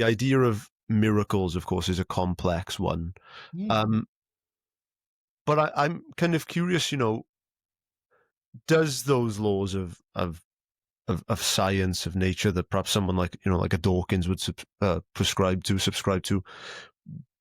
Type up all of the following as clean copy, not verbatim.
the idea of miracles, of course, is a complex one. Mm. But I'm kind of curious, does those laws of science, of nature, that perhaps someone like a Dawkins would subscribe to,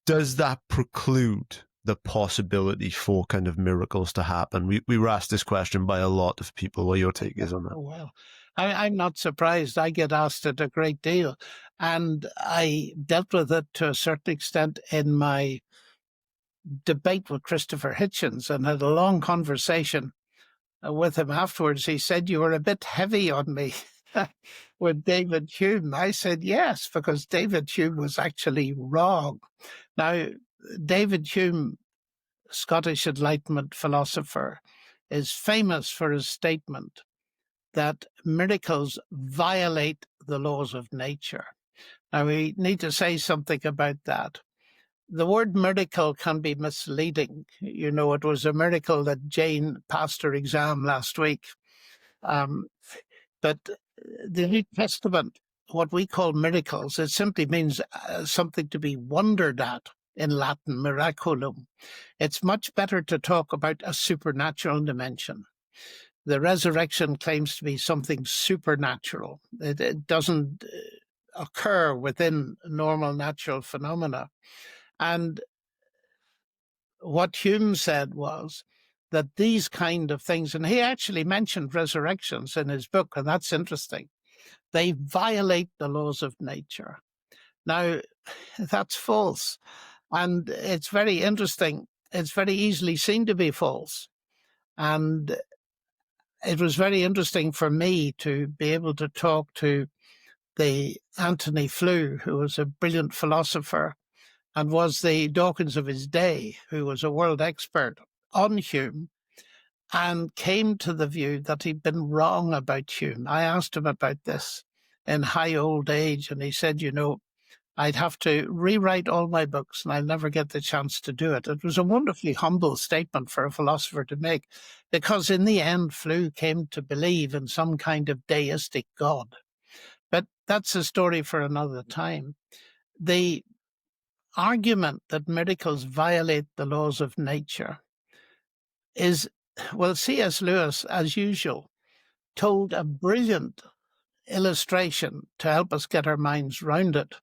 does that preclude the possibility for kind of miracles to happen? We were asked this question by a lot of people. What your take is on that? Oh, well, I'm not surprised. I get asked it a great deal. And I dealt with it to a certain extent in my debate with Christopher Hitchens and had a long conversation with him afterwards. He said, "You were a bit heavy on me." With David Hume. I said yes, because David Hume was actually wrong. Now, David Hume, Scottish Enlightenment philosopher, is famous for his statement that miracles violate the laws of nature. Now, we need to say something about that. The word miracle can be misleading. It was a miracle that Jane passed her exam last week. But the New Testament, what we call miracles, it simply means something to be wondered at. In Latin, miraculum. It's much better to talk about a supernatural dimension. The resurrection claims to be something supernatural. It doesn't occur within normal natural phenomena. And what Hume said was that these kind of things, and he actually mentioned resurrections in his book, and that's interesting, they violate the laws of nature. Now, that's false. And it's very interesting. It's very easily seen to be false. And it was very interesting for me to be able to talk to the Anthony Flew, who was a brilliant philosopher and was the Dawkins of his day, who was a world expert on Hume, and came to the view that he'd been wrong about Hume. I asked him about this in high old age, and he said, I'd have to rewrite all my books and I'll never get the chance to do it. It was a wonderfully humble statement for a philosopher to make, because in the end, Flew came to believe in some kind of deistic God. But that's a story for another time. The argument that miracles violate the laws of nature is, well, C.S. Lewis, as usual, told a brilliant illustration to help us get our minds round it.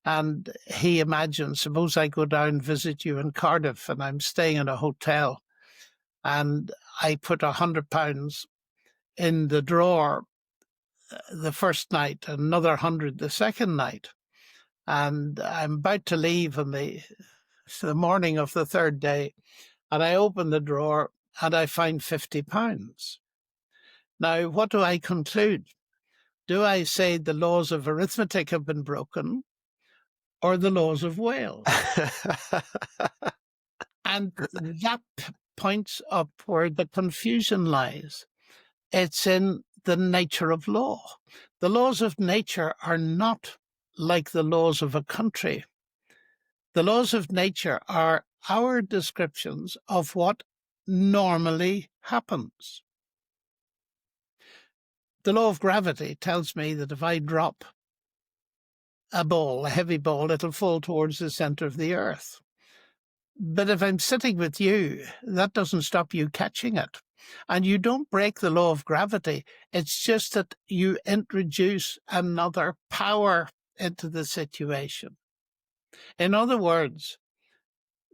And he imagined, suppose I go down, visit you in Cardiff, and I'm staying in a hotel, and I put £100 in the drawer the first night, another 100 the second night. And I'm about to leave on the morning of the third day, and I open the drawer and I find £50. Now, what do I conclude? Do I say the laws of arithmetic have been broken, or the laws of Wales? And that points up where the confusion lies. It's in the nature of law. The laws of nature are not like the laws of a country. The laws of nature are our descriptions of what normally happens. The law of gravity tells me that if I drop a ball, a heavy ball, it'll fall towards the center of the earth. But if I'm sitting with you, that doesn't stop you catching it. And you don't break the law of gravity. It's just that you introduce another power into the situation. In other words,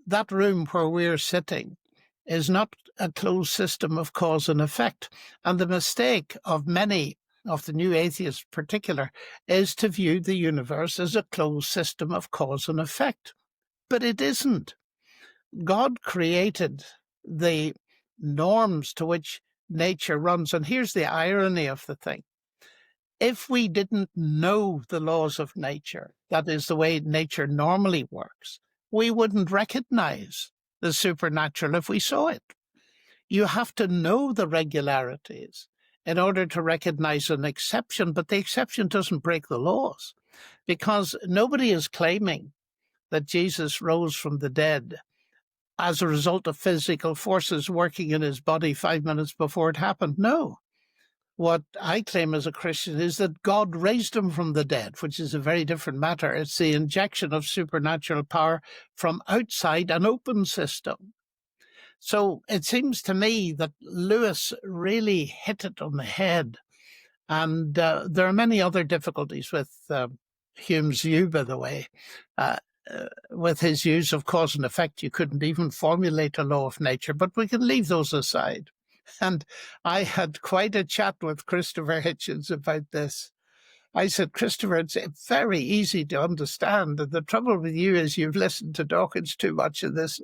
that room where we're sitting is not a closed system of cause and effect. And the mistake of many of the new atheists in particular is to view the universe as a closed system of cause and effect. But it isn't. God created the norms to which nature runs. And here's the irony of the thing. If we didn't know the laws of nature, that is the way nature normally works, we wouldn't recognize the supernatural if we saw it. You have to know the regularities in order to recognize an exception, but the exception doesn't break the laws, because nobody is claiming that Jesus rose from the dead as a result of physical forces working in his body 5 minutes before it happened. No. What I claim as a Christian is that God raised him from the dead, which is a very different matter. It's the injection of supernatural power from outside an open system. So it seems to me that Lewis really hit it on the head. And there are many other difficulties with Hume's view, by the way. With his use of cause and effect, you couldn't even formulate a law of nature, but we can leave those aside. And I had quite a chat with Christopher Hitchens about this. I said, Christopher, it's very easy to understand. And the trouble with you is you've listened to Dawkins too much in this